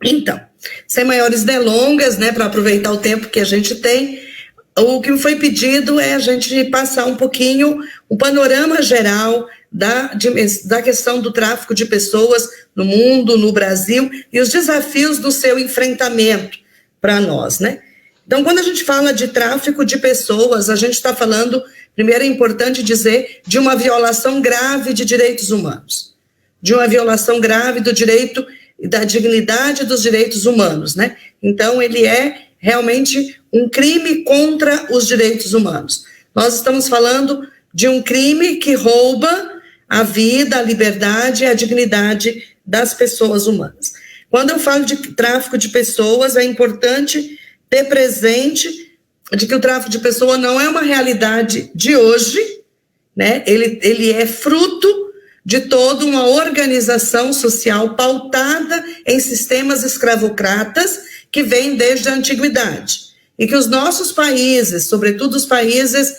Então, sem maiores delongas, né, para aproveitar o tempo que a gente tem, o que foi pedido é a gente passar um pouquinho o panorama geral da questão do tráfico de pessoas no mundo, no Brasil, e os desafios do seu enfrentamento para nós, né? Então, quando a gente fala de tráfico de pessoas, a gente está falando, primeiro é importante dizer, de uma violação grave de direitos humanos, de uma violação grave do direito e da dignidade dos direitos humanos, né? Então, ele é realmente um crime contra os direitos humanos. Nós estamos falando de um crime que rouba a vida, a liberdade e a dignidade das pessoas humanas. Quando eu falo de tráfico de pessoas, é importante ter presente de que o tráfico de pessoas não é uma realidade de hoje, né? Ele é fruto de toda uma organização social pautada em sistemas escravocratas que vem desde a antiguidade. E que os nossos países, sobretudo os países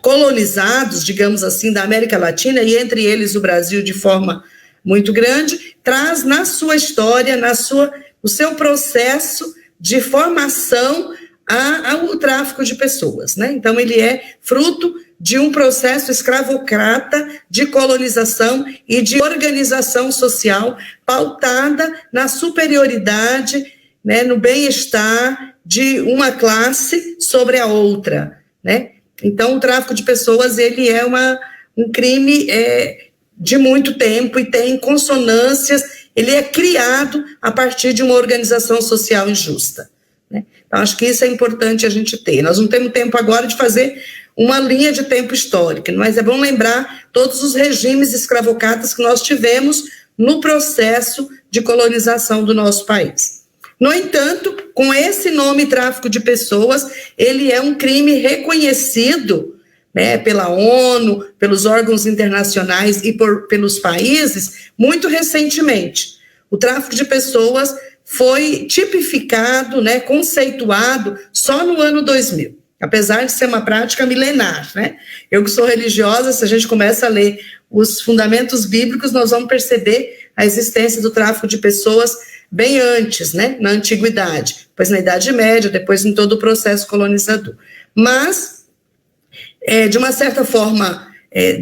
colonizados, digamos assim, da América Latina, e entre eles o Brasil de forma muito grande, traz na sua história, no seu processo de formação ao tráfico de pessoas, né? Então, ele é fruto de um processo escravocrata de colonização e de organização social pautada na superioridade, né, no bem-estar de uma classe sobre a outra, né? Então, o tráfico de pessoas, ele é um crime de muito tempo e tem consonâncias, ele é criado a partir de uma organização social injusta, né? Então, acho que isso é importante a gente ter. Nós não temos tempo agora de fazer uma linha de tempo histórica, mas é bom lembrar todos os regimes escravocratas que nós tivemos no processo de colonização do nosso país. No entanto, com esse nome tráfico de pessoas, ele é um crime reconhecido, né, pela ONU, pelos órgãos internacionais e pelos países muito recentemente. O tráfico de pessoas foi tipificado, né, conceituado só no ano 2000. Apesar de ser uma prática milenar, né? Eu que sou religiosa, se a gente começa a ler os fundamentos bíblicos, nós vamos perceber a existência do tráfico de pessoas bem antes, né? Na antiguidade, depois na Idade Média, depois em todo o processo colonizador. Mas, de uma certa forma,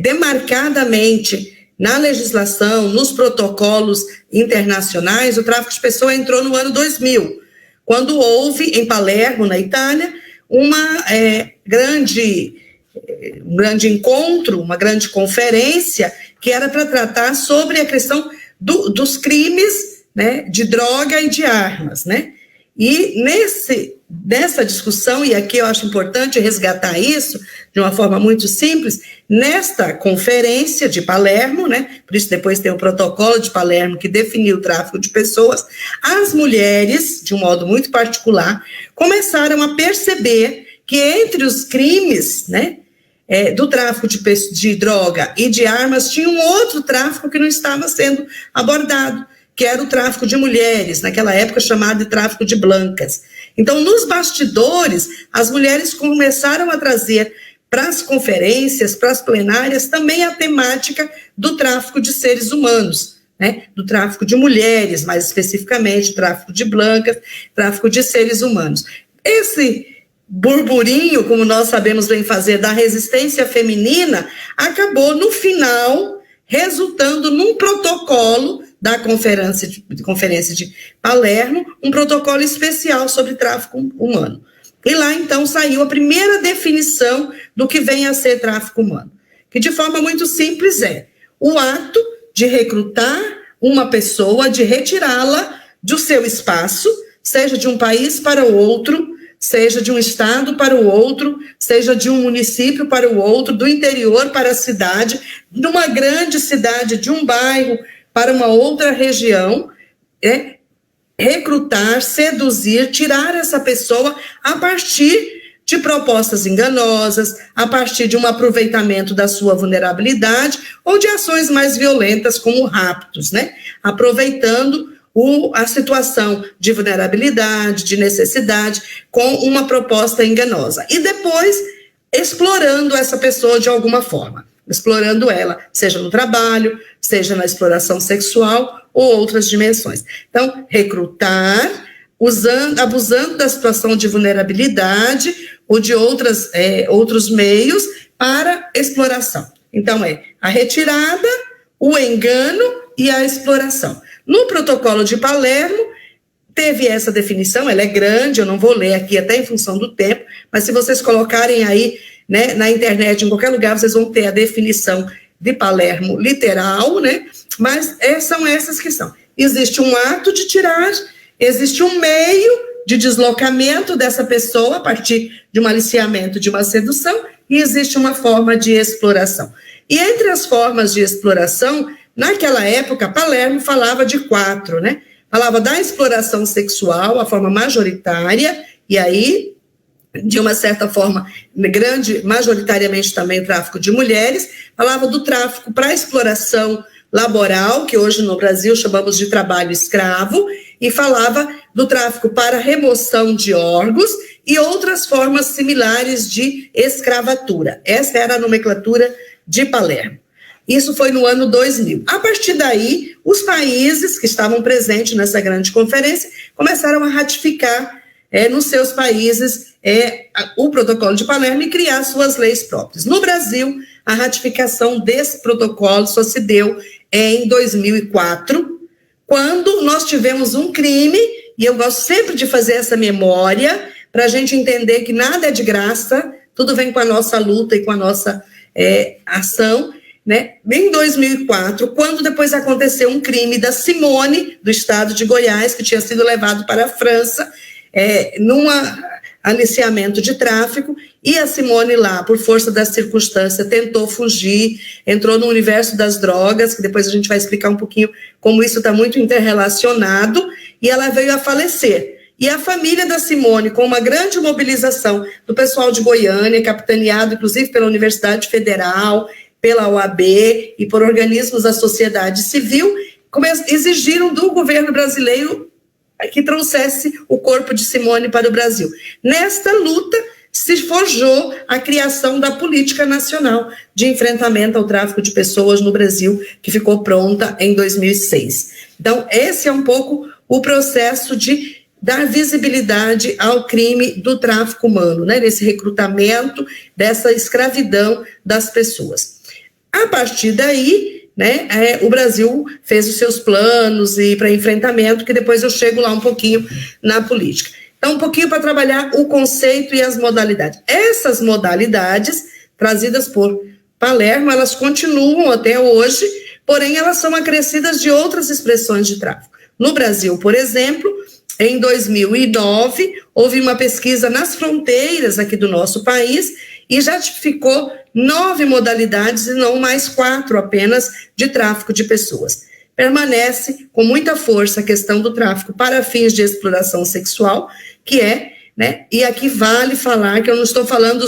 demarcadamente, na legislação, nos protocolos internacionais, o tráfico de pessoas entrou no ano 2000, quando houve, em Palermo, na Itália, um grande encontro, uma grande conferência que era para tratar sobre a questão dos crimes, né, de droga e de armas, né? E nessa discussão, e aqui eu acho importante resgatar isso de uma forma muito simples, nesta conferência de Palermo, né, por isso depois tem o protocolo de Palermo que definiu o tráfico de pessoas, as mulheres, de um modo muito particular, começaram a perceber que entre os crimes, né, do tráfico de droga e de armas, tinha um outro tráfico que não estava sendo abordado, que era o tráfico de mulheres, naquela época chamado de tráfico de blancas. Então, nos bastidores, as mulheres começaram a trazer para as conferências, para as plenárias, também a temática do tráfico de seres humanos, né? Do tráfico de mulheres, mais especificamente, tráfico de blancas, tráfico de seres humanos. Esse burburinho, como nós sabemos bem fazer, da resistência feminina, acabou, no final, resultando num protocolo da conferência de Palermo, um protocolo especial sobre tráfico humano. E lá, então, saiu a primeira definição do que vem a ser tráfico humano, que de forma muito simples é o ato de recrutar uma pessoa, de retirá-la do seu espaço, seja de um país para o outro, seja de um estado para o outro, seja de um município para o outro, do interior para a cidade, de uma grande cidade, de um bairro para uma outra região, recrutar, seduzir, tirar essa pessoa a partir de propostas enganosas, a partir de um aproveitamento da sua vulnerabilidade ou de ações mais violentas como raptos, né? Aproveitando a situação de vulnerabilidade, de necessidade, com uma proposta enganosa. E depois, explorando essa pessoa de alguma forma, explorando ela, seja no trabalho, seja na exploração sexual ou outras dimensões. Então, recrutar, abusando da situação de vulnerabilidade ou de outros meios para exploração. Então, é a retirada, o engano e a exploração. No protocolo de Palermo, teve essa definição, ela é grande, eu não vou ler aqui até em função do tempo, mas se vocês colocarem aí, né, na internet, em qualquer lugar, vocês vão ter a definição de Palermo literal, né, mas são essas que são. Existe um ato de tiragem, existe um meio de deslocamento dessa pessoa a partir de um aliciamento, de uma sedução, e existe uma forma de exploração. E entre as formas de exploração, naquela época, Palermo falava de 4, né? Falava da exploração sexual, a forma majoritária, e aí, de uma certa forma, majoritariamente também o tráfico de mulheres, falava do tráfico para exploração laboral, que hoje no Brasil chamamos de trabalho escravo, e falava do tráfico para remoção de órgãos e outras formas similares de escravatura. Essa era a nomenclatura de Palermo. Isso foi no ano 2000. A partir daí, os países que estavam presentes nessa grande conferência começaram a ratificar nos seus países o protocolo de Palermo e criar suas leis próprias. No Brasil, a ratificação desse protocolo só se deu em 2004, quando nós tivemos um crime, e eu gosto sempre de fazer essa memória, para a gente entender que nada é de graça, tudo vem com a nossa luta e com a nossa ação, né? Em 2004, quando depois aconteceu um crime da Simone, do estado de Goiás, que tinha sido levado para a França, num aliciamento de tráfico, e a Simone lá, por força da circunstância, tentou fugir, entrou no universo das drogas, que depois a gente vai explicar um pouquinho como isso está muito interrelacionado, e ela veio a falecer. E a família da Simone, com uma grande mobilização do pessoal de Goiânia, capitaneado inclusive pela Universidade Federal, pela OAB e por organismos da sociedade civil, exigiram do governo brasileiro que trouxesse o corpo de Simone para o Brasil. Nesta luta, se forjou a criação da Política Nacional de Enfrentamento ao Tráfico de Pessoas no Brasil, que ficou pronta em 2006. Então, esse é um pouco o processo de dar visibilidade ao crime do tráfico humano, né? Desse recrutamento, dessa escravidão das pessoas. A partir daí, né, o Brasil fez os seus planos e para enfrentamento, que depois eu chego lá um pouquinho na política. Então, um pouquinho para trabalhar o conceito e as modalidades. Essas modalidades, trazidas por Palermo, elas continuam até hoje, porém elas são acrescidas de outras expressões de tráfico. No Brasil, por exemplo, em 2009, houve uma pesquisa nas fronteiras aqui do nosso país e já tipificou 9 modalidades e não mais 4 apenas de tráfico de pessoas. Permanece com muita força a questão do tráfico para fins de exploração sexual, que né, e aqui vale falar que eu não estou falando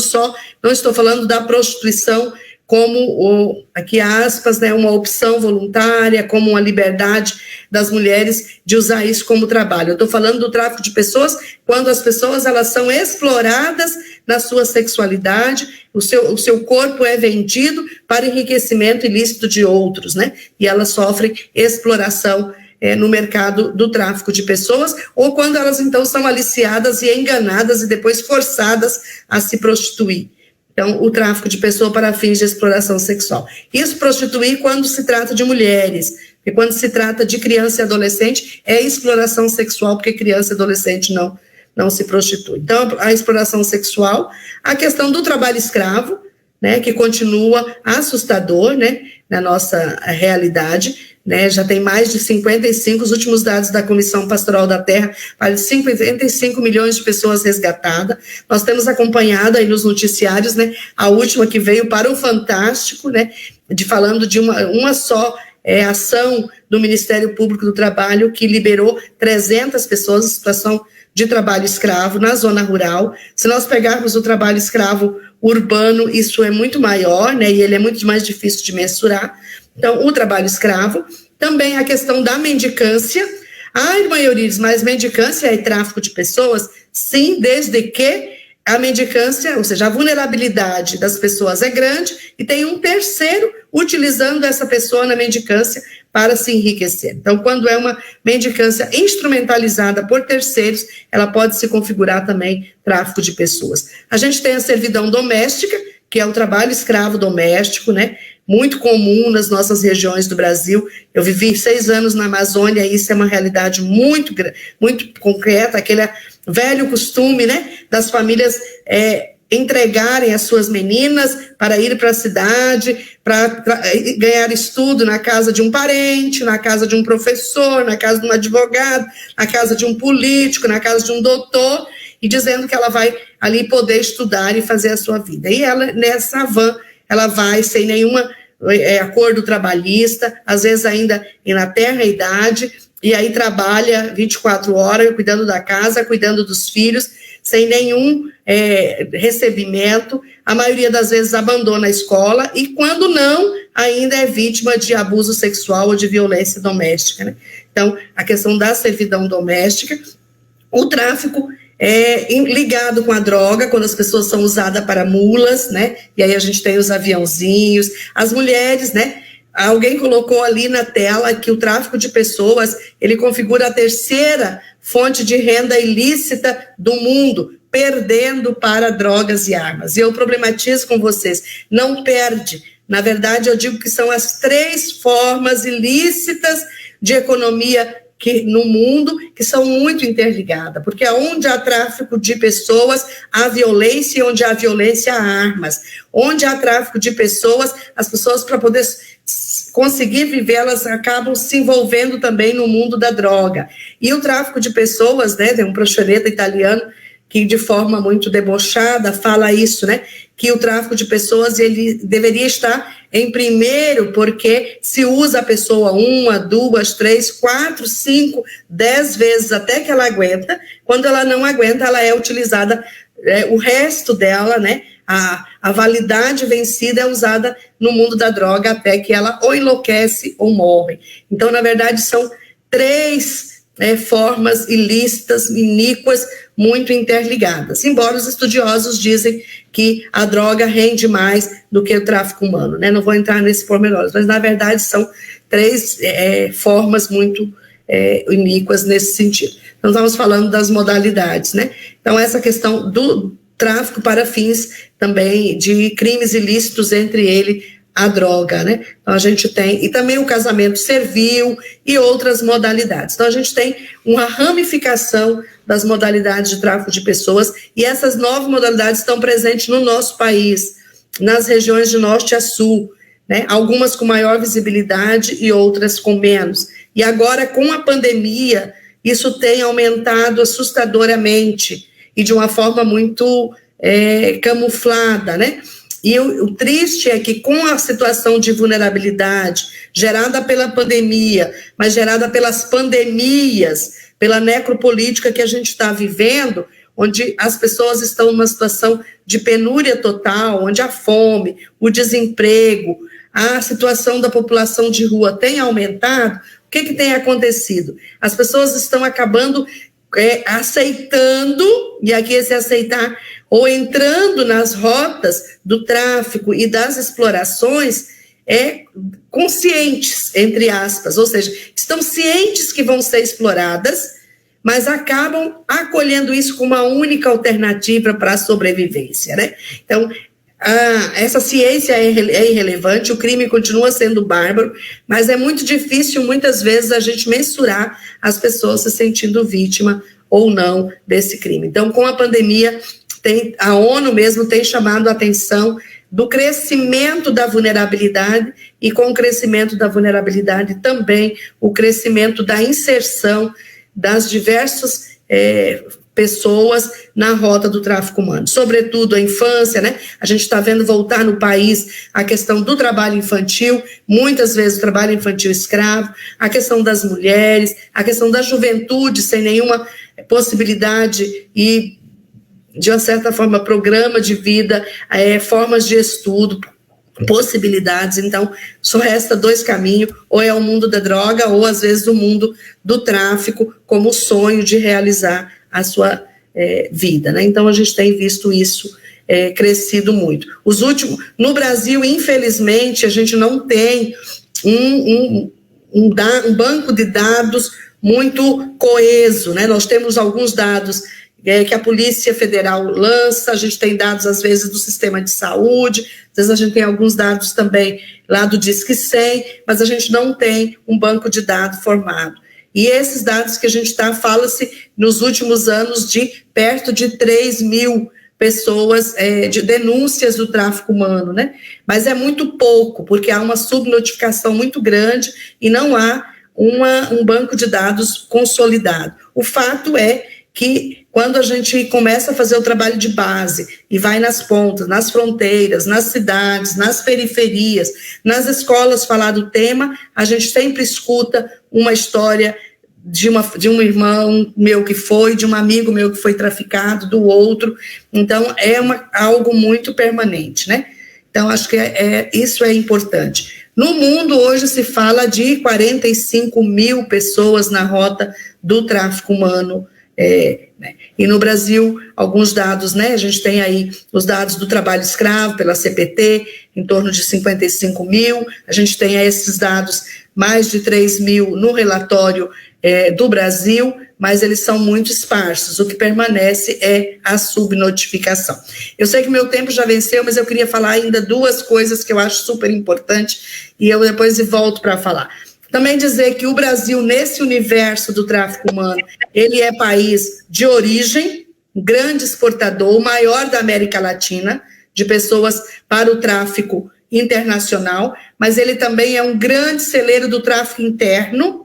da prostituição como, aqui aspas, né, uma opção voluntária, como uma liberdade das mulheres de usar isso como trabalho. Eu estou falando do tráfico de pessoas quando as pessoas elas são exploradas na sua sexualidade, o seu corpo é vendido para enriquecimento ilícito de outros, né? E elas sofrem exploração no mercado do tráfico de pessoas, ou quando elas então são aliciadas e enganadas e depois forçadas a se prostituir. Então, o tráfico de pessoa para fins de exploração sexual. Isso prostituir quando se trata de mulheres, porque quando se trata de criança e adolescente, é exploração sexual, porque criança e adolescente não se prostitui. Então, a exploração sexual, a questão do trabalho escravo, né, que continua assustador, né, na nossa realidade, né, já tem mais de 55, os últimos dados da Comissão Pastoral da Terra, mais de 55 milhões de pessoas resgatadas. Nós temos acompanhado aí nos noticiários, né, a última que veio para o Fantástico, né, falando de uma só ação do Ministério Público do Trabalho que liberou 300 pessoas em situação de trabalho escravo na zona rural. Se nós pegarmos o trabalho escravo urbano, isso é muito maior, né, e ele é muito mais difícil de mensurar. Então, o trabalho escravo, também a questão da mendicância. Irmã Eurides, mas mendicância é tráfico de pessoas? Sim, desde que a mendicância, ou seja, a vulnerabilidade das pessoas é grande, e tem um terceiro, utilizando essa pessoa na mendicância para se enriquecer. Então, quando é uma mendicância instrumentalizada por terceiros, ela pode se configurar também tráfico de pessoas. A gente tem a servidão doméstica, que é o trabalho escravo doméstico, né? Muito comum nas nossas regiões do Brasil. Eu vivi 6 anos na Amazônia, e isso é uma realidade muito concreta, aquele velho costume, né, das famílias entregarem as suas meninas para ir para a cidade, para ganhar estudo na casa de um parente, na casa de um professor, na casa de um advogado, na casa de um político, na casa de um doutor, e dizendo que ela vai ali poder estudar e fazer a sua vida. E ela, nessa van, ela vai sem nenhuma acordo trabalhista, às vezes ainda na tenra idade, e aí trabalha 24 horas, cuidando da casa, cuidando dos filhos, sem nenhum recebimento, a maioria das vezes abandona a escola, e quando não, ainda é vítima de abuso sexual ou de violência doméstica, né? Então, a questão da servidão doméstica, o tráfico ligado com a droga, quando as pessoas são usadas para mulas, né? E aí a gente tem os aviãozinhos, as mulheres, né? Alguém colocou ali na tela que o tráfico de pessoas, ele configura a terceira fonte de renda ilícita do mundo, perdendo para drogas e armas. E eu problematizo com vocês, não perde. Na verdade, eu digo que são as 3 formas ilícitas de economia no mundo, que são muito interligadas, porque onde há tráfico de pessoas, há violência, e onde há violência, há armas. Onde há tráfico de pessoas, as pessoas, para poder conseguir viver, elas acabam se envolvendo também no mundo da droga. E o tráfico de pessoas, né, tem um proxeneta italiano que de forma muito debochada fala isso, né, que o tráfico de pessoas ele deveria estar em primeiro, porque se usa a pessoa 1, 2, 3, 4, 5, 10 vezes até que ela aguenta. Quando ela não aguenta, ela é utilizada, o resto dela, né, a validade vencida é usada no mundo da droga até que ela ou enlouquece ou morre. Então, na verdade, são 3 formas ilícitas, iníquas, muito interligadas, embora os estudiosos dizem que a droga rende mais do que o tráfico humano, né? Não vou entrar nesses pormenores, mas na verdade são 3 formas muito iníquas nesse sentido. Então, estamos falando das modalidades, né? Então, essa questão do tráfico para fins também de crimes ilícitos, entre ele a droga, né? Então a gente tem, e também o casamento servil e outras modalidades. Então a gente tem uma ramificação das modalidades de tráfico de pessoas, e essas 9 modalidades estão presentes no nosso país, nas regiões de norte a sul, né? Algumas com maior visibilidade e outras com menos. E agora, com a pandemia, isso tem aumentado assustadoramente e de uma forma muito camuflada, né? E o triste é que, com a situação de vulnerabilidade gerada pela pandemia, mas gerada pelas pandemias, pela necropolítica que a gente está vivendo, onde as pessoas estão numa situação de penúria total, onde a fome, o desemprego, a situação da população de rua tem aumentado, o que tem acontecido? As pessoas estão acabando aceitando, e aqui esse aceitar, ou entrando nas rotas do tráfico e das explorações, conscientes, entre aspas, ou seja, estão cientes que vão ser exploradas, mas acabam acolhendo isso como uma única alternativa para a sobrevivência, né? Então, essa ciência é irrelevante, o crime continua sendo bárbaro, mas é muito difícil, muitas vezes, a gente mensurar as pessoas se sentindo vítima ou não desse crime. Então, com a pandemia, a ONU mesmo tem chamado a atenção do crescimento da vulnerabilidade, e com o crescimento da vulnerabilidade também o crescimento da inserção das diversas pessoas na rota do tráfico humano, sobretudo a infância, né? A gente está vendo voltar no país a questão do trabalho infantil, muitas vezes o trabalho infantil escravo, a questão das mulheres, a questão da juventude sem nenhuma possibilidade e, de uma certa forma, programa de vida, formas de estudo, possibilidades. Então, só resta 2 caminhos, ou é o mundo da droga, ou às vezes o mundo do tráfico, como sonho de realizar a sua vida, né? Então, a gente tem visto isso crescido muito. No Brasil, infelizmente, a gente não tem um banco de dados muito coeso, né? Nós temos alguns dados que a Polícia Federal lança, a gente tem dados, às vezes, do sistema de saúde, às vezes a gente tem alguns dados também lá do Disque 100, mas a gente não tem um banco de dados formado. E esses dados que a gente fala-se nos últimos anos de perto de 3 mil pessoas, de denúncias do tráfico humano, né? Mas é muito pouco, porque há uma subnotificação muito grande e não há um banco de dados consolidado. O fato é que quando a gente começa a fazer o trabalho de base e vai nas pontas, nas fronteiras, nas cidades, nas periferias, nas escolas falar do tema, a gente sempre escuta uma história de um irmão meu que foi, de um amigo meu que foi traficado, do outro. Então, é algo muito permanente, né? Então, acho que isso é importante. No mundo, hoje, se fala de 45 mil pessoas na rota do tráfico humano, né? E no Brasil, alguns dados, né? A gente tem aí os dados do trabalho escravo pela CPT, em torno de 55 mil, a gente tem esses dados, mais de 3 mil no relatório do Brasil, mas eles são muito esparsos, o que permanece é a subnotificação. Eu sei que meu tempo já venceu, mas eu queria falar ainda 2 coisas que eu acho super importante, e eu depois volto para falar. Também dizer que o Brasil, nesse universo do tráfico humano, ele é país de origem, grande exportador, o maior da América Latina, de pessoas para o tráfico internacional, mas ele também é um grande celeiro do tráfico interno,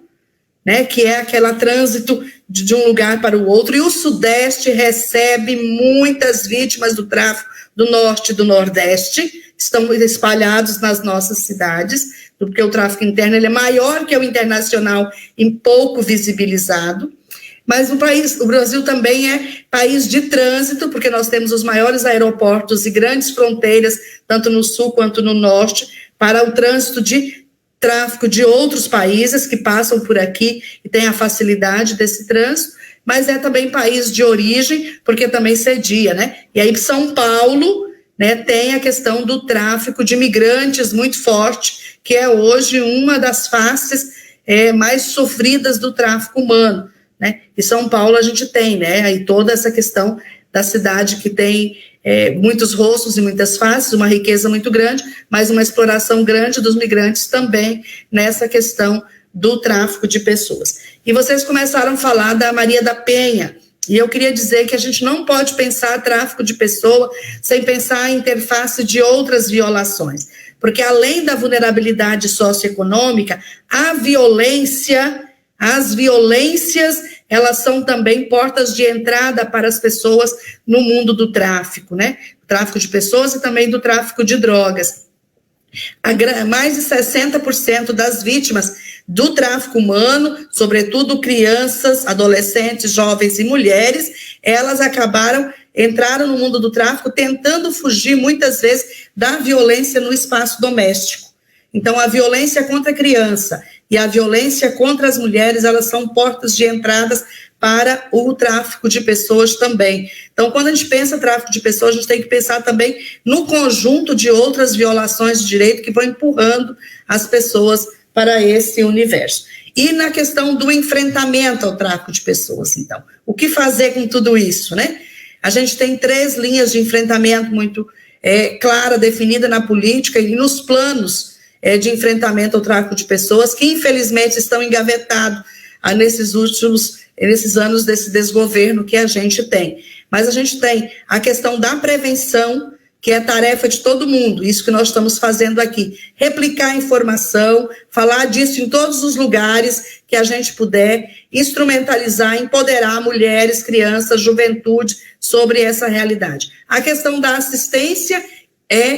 né, que é aquele trânsito de um lugar para o outro, e o Sudeste recebe muitas vítimas do tráfico do Norte e do Nordeste, estão espalhados nas nossas cidades, porque o tráfico interno ele é maior que o internacional e pouco visibilizado, mas o Brasil também é país de trânsito, porque nós temos os maiores aeroportos e grandes fronteiras, tanto no sul quanto no norte, para o trânsito de tráfico de outros países que passam por aqui e tem a facilidade desse trânsito, mas é também país de origem, porque também cedia, né? E aí São Paulo, né, tem a questão do tráfico de imigrantes muito forte, que é hoje uma das faces mais sofridas do tráfico humano, né? E São Paulo a gente tem, né, aí toda essa questão da cidade que tem muitos rostos e muitas faces, uma riqueza muito grande, mas uma exploração grande dos migrantes também nessa questão do tráfico de pessoas. E vocês começaram a falar da Maria da Penha, e eu queria dizer que a gente não pode pensar tráfico de pessoa sem pensar a interface de outras violações, porque além da vulnerabilidade socioeconômica, as violências, elas são também portas de entrada para as pessoas no mundo do tráfico, né? Tráfico de pessoas e também do tráfico de drogas. Mais de 60% das vítimas do tráfico humano, sobretudo crianças, adolescentes, jovens e mulheres, elas entraram no mundo do tráfico tentando fugir, muitas vezes, da violência no espaço doméstico. Então, a violência contra a criança e a violência contra as mulheres, elas são portas de entradas para o tráfico de pessoas também. Então, quando a gente pensa tráfico de pessoas, a gente tem que pensar também no conjunto de outras violações de direito que vão empurrando as pessoas para esse universo. E na questão do enfrentamento ao tráfico de pessoas, então, o que fazer com tudo isso, né? A gente tem 3 linhas de enfrentamento muito clara, definida na política e nos planos de enfrentamento ao tráfico de pessoas, que infelizmente estão engavetados nesses anos desse desgoverno que a gente tem. Mas a gente tem a questão da prevenção, que é tarefa de todo mundo, isso que nós estamos fazendo aqui, replicar a informação, falar disso em todos os lugares que a gente puder, instrumentalizar, empoderar mulheres, crianças, juventude sobre essa realidade. A questão da assistência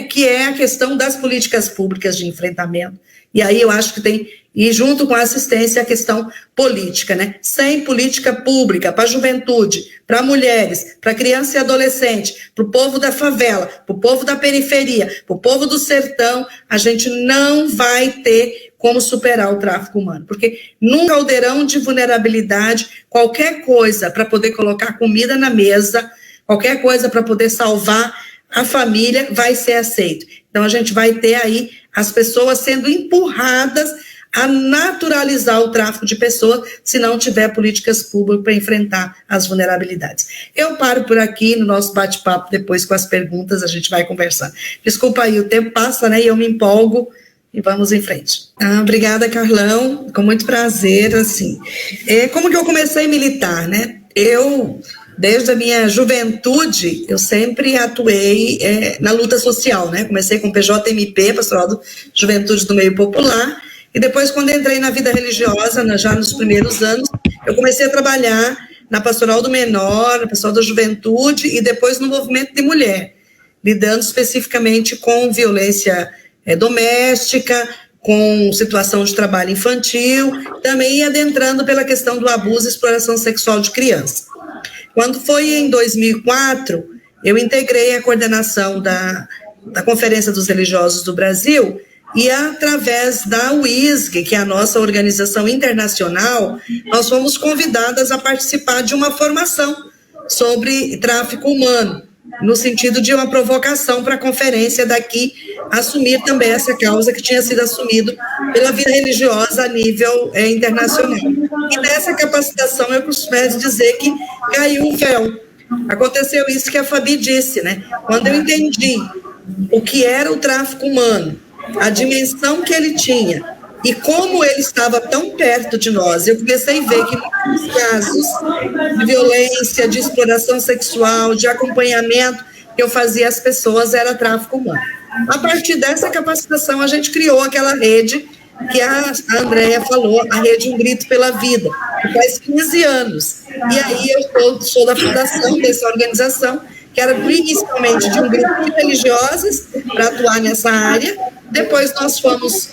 que é a questão das políticas públicas de enfrentamento, e aí eu acho que tem, e junto com a assistência, a questão política, né? Sem política pública para a juventude, para mulheres, para criança e adolescente, para o povo da favela, para o povo da periferia, para o povo do sertão, a gente não vai ter como superar o tráfico humano, porque num caldeirão de vulnerabilidade, qualquer coisa para poder colocar comida na mesa, qualquer coisa para poder salvar a família vai ser aceita. Então, a gente vai ter aí as pessoas sendo empurradas a naturalizar o tráfico de pessoas se não tiver políticas públicas para enfrentar as vulnerabilidades. Eu paro por aqui no nosso bate-papo, depois com as perguntas a gente vai conversando. Desculpa aí, o tempo passa, né, e eu me empolgo e vamos em frente. Obrigada, Carlão, com muito prazer, assim. Como que eu comecei a militar, né? Desde a minha juventude, eu sempre atuei na luta social, né? Comecei com o PJMP, Pastoral da Juventude do Meio Popular, e depois, quando entrei na vida religiosa, já nos primeiros anos, eu comecei a trabalhar na Pastoral do Menor, na Pastoral da Juventude, e depois no Movimento de Mulher, lidando especificamente com violência doméstica, com situação de trabalho infantil, também adentrando pela questão do abuso e exploração sexual de criança. Quando foi em 2004, eu integrei a coordenação da Conferência dos Religiosos do Brasil, e através da UISG, que é a nossa organização internacional, nós fomos convidadas a participar de uma formação sobre tráfico humano, no sentido de uma provocação para a conferência daqui assumir também essa causa que tinha sido assumida pela vida religiosa a nível internacional. E nessa capacitação eu costumo dizer que caiu o véu. Aconteceu isso que a Fabi disse, né? Quando eu entendi o que era o tráfico humano, a dimensão que ele tinha e como ele estava tão perto de nós, eu comecei a ver que muitos casos de violência, de exploração sexual, de acompanhamento que eu fazia às pessoas era tráfico humano. A partir dessa capacitação, a gente criou aquela rede que a Andréia falou, a Rede Um Grito pela Vida, que faz 15 anos. E aí eu sou da fundação dessa organização, que era inicialmente de um grupo de religiosas para atuar nessa área. Depois nós fomos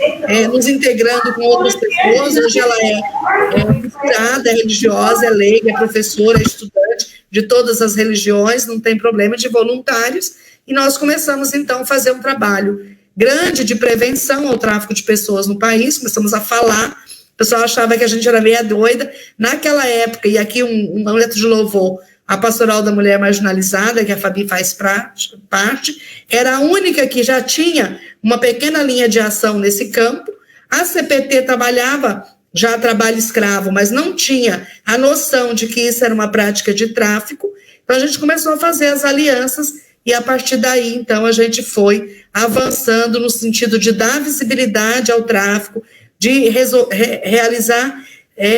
nos integrando com outras pessoas. Hoje ela é misturada, é religiosa, é leiga, é professora, é estudante de todas as religiões, não tem problema, de voluntários. E nós começamos, então, a fazer um trabalho grande de prevenção ao tráfico de pessoas no país. Começamos a falar. O pessoal achava que a gente era meia doida. Naquela época, e aqui um momento de louvor, a Pastoral da Mulher Marginalizada, que a Fabi faz parte, era a única que já tinha uma pequena linha de ação nesse campo. A CPT trabalhava já trabalho escravo, mas não tinha a noção de que isso era uma prática de tráfico. Então, a gente começou a fazer as alianças e, a partir daí, então, a gente foi avançando no sentido de dar visibilidade ao tráfico, de realizar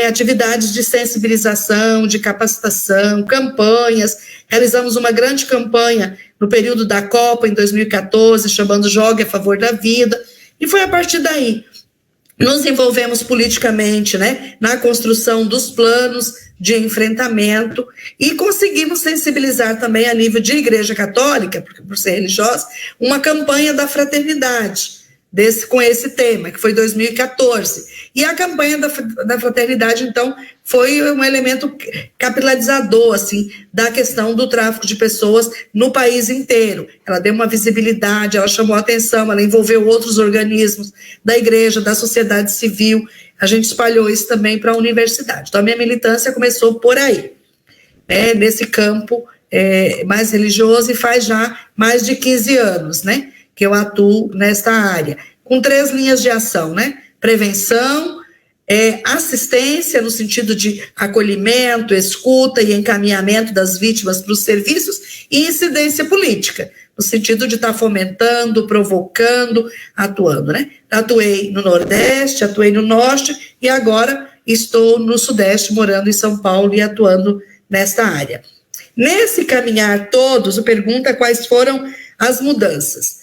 atividades de sensibilização, de capacitação, campanhas. Realizamos uma grande campanha no período da Copa, em 2014, chamando Jogue a Favor da Vida, e foi a partir daí. Nos envolvemos politicamente, né, na construção dos planos de enfrentamento e conseguimos sensibilizar também a nível de Igreja Católica, por ser religiosa, uma campanha da fraternidade, com esse tema, que foi 2014. E a campanha da fraternidade, então, foi um elemento capilarizador, assim, da questão do tráfico de pessoas no país inteiro. Ela deu uma visibilidade, ela chamou a atenção, ela envolveu outros organismos da igreja, da sociedade civil. A gente espalhou isso também para a universidade. Então, a minha militância começou por aí, nesse campo mais religioso, e faz já mais de 15 anos, né, que eu atuo nesta área, com 3 linhas de ação, né? Prevenção, assistência no sentido de acolhimento, escuta e encaminhamento das vítimas para os serviços, e incidência política, no sentido de estar fomentando, provocando, atuando, né? Atuei no Nordeste, atuei no Norte, e agora estou no Sudeste, morando em São Paulo e atuando nesta área. Nesse caminhar todos, pergunta quais foram as mudanças.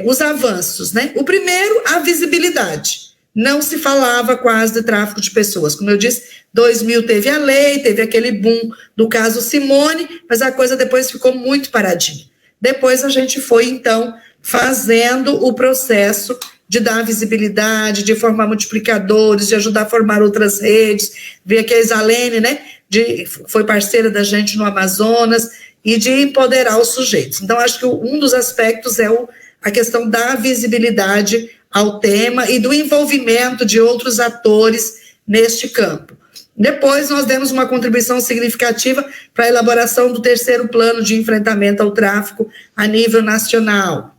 Os avanços, né? O primeiro, a visibilidade. Não se falava quase de tráfico de pessoas. Como eu disse, 2000 teve a lei, teve aquele boom do caso Simone, mas a coisa depois ficou muito paradinha. Depois a gente foi, então, fazendo o processo de dar visibilidade, de formar multiplicadores, de ajudar a formar outras redes. Ver aqui a Isalene, né? Foi parceira da gente no Amazonas, e de empoderar os sujeitos. Então, acho que um dos aspectos é a questão da visibilidade ao tema e do envolvimento de outros atores neste campo. Depois, nós demos uma contribuição significativa para a elaboração do 3º plano de enfrentamento ao tráfico a nível nacional.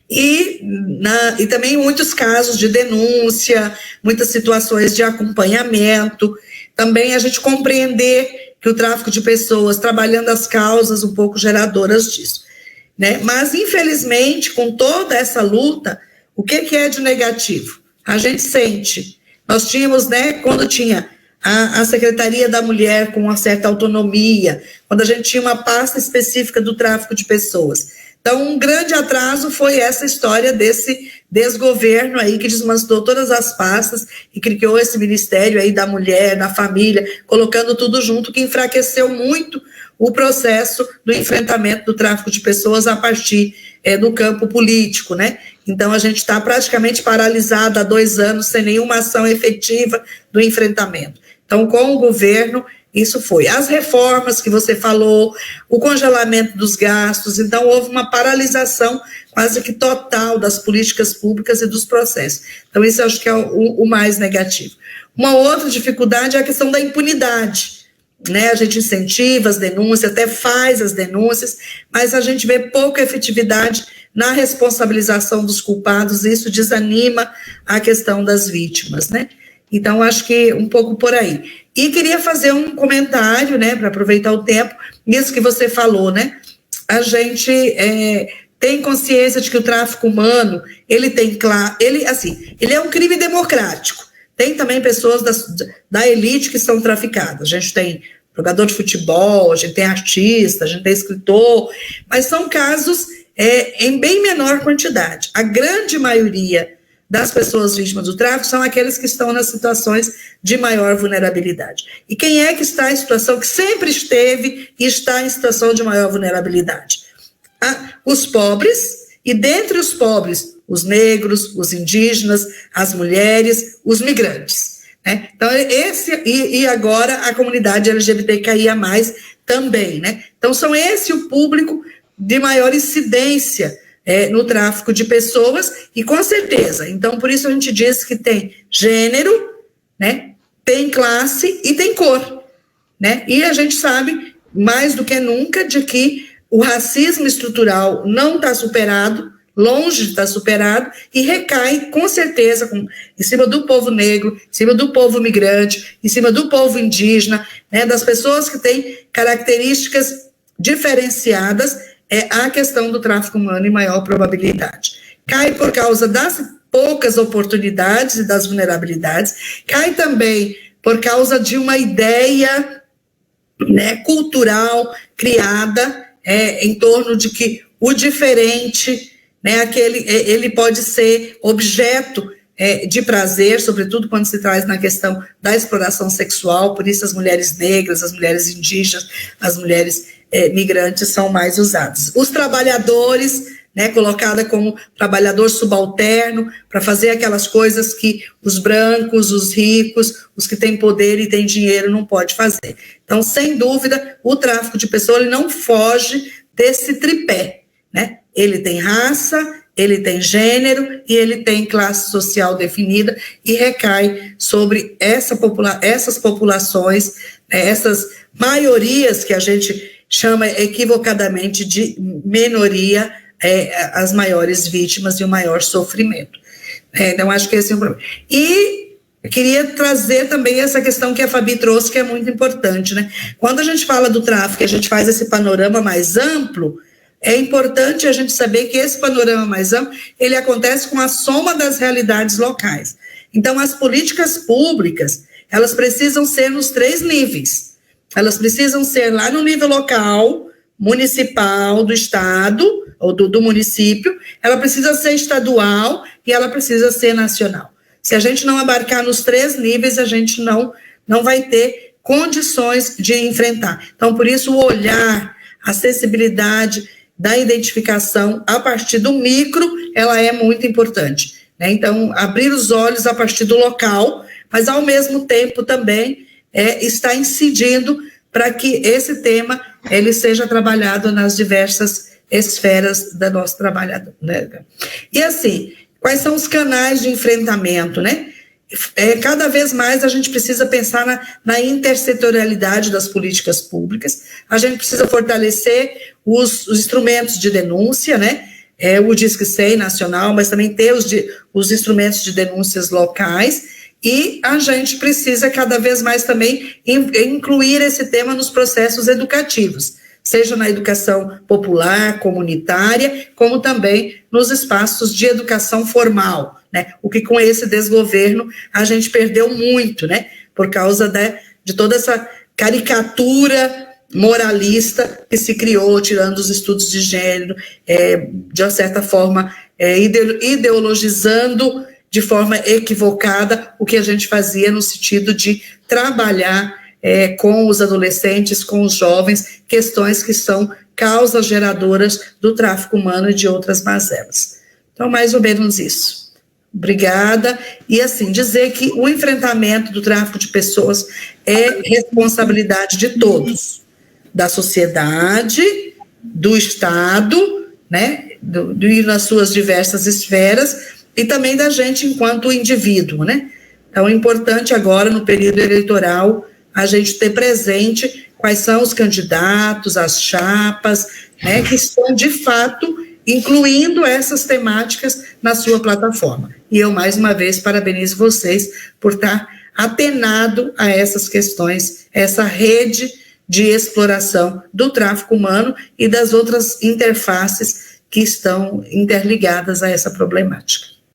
E também muitos casos de denúncia, muitas situações de acompanhamento. Também a gente compreender que o tráfico de pessoas, trabalhando as causas um pouco geradoras disso, né? Mas, infelizmente, com toda essa luta, o que é de negativo? A gente sente. Nós tínhamos, né, quando tinha a Secretaria da Mulher com uma certa autonomia, quando a gente tinha uma pasta específica do tráfico de pessoas. Então, um grande atraso foi essa história desse desgoverno aí que desmantelou todas as pastas e criou esse Ministério aí da Mulher, da Família, colocando tudo junto, que enfraqueceu muito o processo do enfrentamento do tráfico de pessoas a partir do campo político, né? Então, a gente está praticamente paralisado há 2 anos sem nenhuma ação efetiva do enfrentamento. Então, com o governo, isso foi. As reformas que você falou, o congelamento dos gastos, então houve uma paralisação quase que total das políticas públicas e dos processos. Então, isso eu acho que é o mais negativo. Uma outra dificuldade é a questão da impunidade, né? A gente incentiva as denúncias, até faz as denúncias, mas a gente vê pouca efetividade na responsabilização dos culpados, e isso desanima a questão das vítimas, né? Então, acho que um pouco por aí. E queria fazer um comentário, né, para aproveitar o tempo, nisso que você falou, né? A gente tem consciência de que o tráfico humano, ele é um crime democrático. Tem também pessoas da elite que são traficadas. A gente tem jogador de futebol, a gente tem artista, a gente tem escritor, mas são casos em bem menor quantidade. A grande maioria das pessoas vítimas do tráfico são aqueles que estão nas situações de maior vulnerabilidade. E quem é que está em situação, que sempre esteve e está em situação de maior vulnerabilidade? Os pobres, e dentre os pobres, os negros, os indígenas, as mulheres, os migrantes, né? Então, e agora a comunidade LGBTQIA+, também, né? Então, são esse o público de maior incidência no tráfico de pessoas, e com certeza, então por isso a gente diz que tem gênero, né, tem classe e tem cor, né, e a gente sabe mais do que nunca de que o racismo estrutural não está superado, longe de estar superado, e recai com certeza em cima do povo negro, em cima do povo migrante, em cima do povo indígena, né, das pessoas que têm características diferenciadas. A questão do tráfico humano em maior probabilidade. Cai por causa das poucas oportunidades e das vulnerabilidades, cai também por causa de uma ideia, né, cultural criada em torno de que o diferente, né, ele pode ser objeto de prazer, sobretudo quando se traz na questão da exploração sexual, por isso as mulheres negras, as mulheres indígenas, as mulheres migrantes são mais usados. Os trabalhadores, né, colocada como trabalhador subalterno, para fazer aquelas coisas que os brancos, os ricos, os que têm poder e têm dinheiro não podem fazer. Então, sem dúvida, o tráfico de pessoas ele não foge desse tripé, né? Ele tem raça, ele tem gênero e ele tem classe social definida, e recai sobre essas populações, essas maiorias que a gente chama equivocadamente de minoria, as maiores vítimas e o maior sofrimento. Então, acho que esse é um problema. E queria trazer também essa questão que a Fabi trouxe, que é muito importante, né? Quando a gente fala do tráfico, a gente faz esse panorama mais amplo, é importante a gente saber que esse panorama mais amplo, ele acontece com a soma das realidades locais. Então, as políticas públicas, elas precisam ser nos 3 níveis. Elas precisam ser lá no nível local, municipal, do estado, ou do município, ela precisa ser estadual e ela precisa ser nacional. Se a gente não abarcar nos 3 níveis, a gente não vai ter condições de enfrentar. Então, por isso, o olhar, a acessibilidade da identificação a partir do micro, ela é muito importante, né? Então, abrir os olhos a partir do local, mas, ao mesmo tempo, também está incidindo para que esse tema ele seja trabalhado nas diversas esferas da nossa trabalhadora, né? E assim, quais são os canais de enfrentamento, né? cada vez mais a gente precisa pensar na intersetorialidade das políticas públicas, a gente precisa fortalecer os instrumentos de denúncia, né? O Disque 100 nacional, mas também ter os instrumentos de denúncias locais, e a gente precisa cada vez mais também incluir esse tema nos processos educativos, seja na educação popular, comunitária, como também nos espaços de educação formal, né? O que com esse desgoverno a gente perdeu muito, né? Por causa de toda essa caricatura moralista que se criou, tirando os estudos de gênero, de uma certa forma, ideologizando de forma equivocada o que a gente fazia no sentido de trabalhar com os adolescentes, com os jovens, questões que são causas geradoras do tráfico humano e de outras mazelas. Então, mais ou menos isso. Obrigada. E, assim, dizer que o enfrentamento do tráfico de pessoas é responsabilidade de todos, da sociedade, do Estado, né, e nas suas diversas esferas, e também da gente enquanto indivíduo, né? Então, é importante agora, no período eleitoral, a gente ter presente quais são os candidatos, as chapas, né, que estão, de fato, incluindo essas temáticas na sua plataforma. E eu, mais uma vez, parabenizo vocês por estar atenado a essas questões, essa rede de exploração do tráfico humano e das outras interfaces que estão interligadas a essa problemática.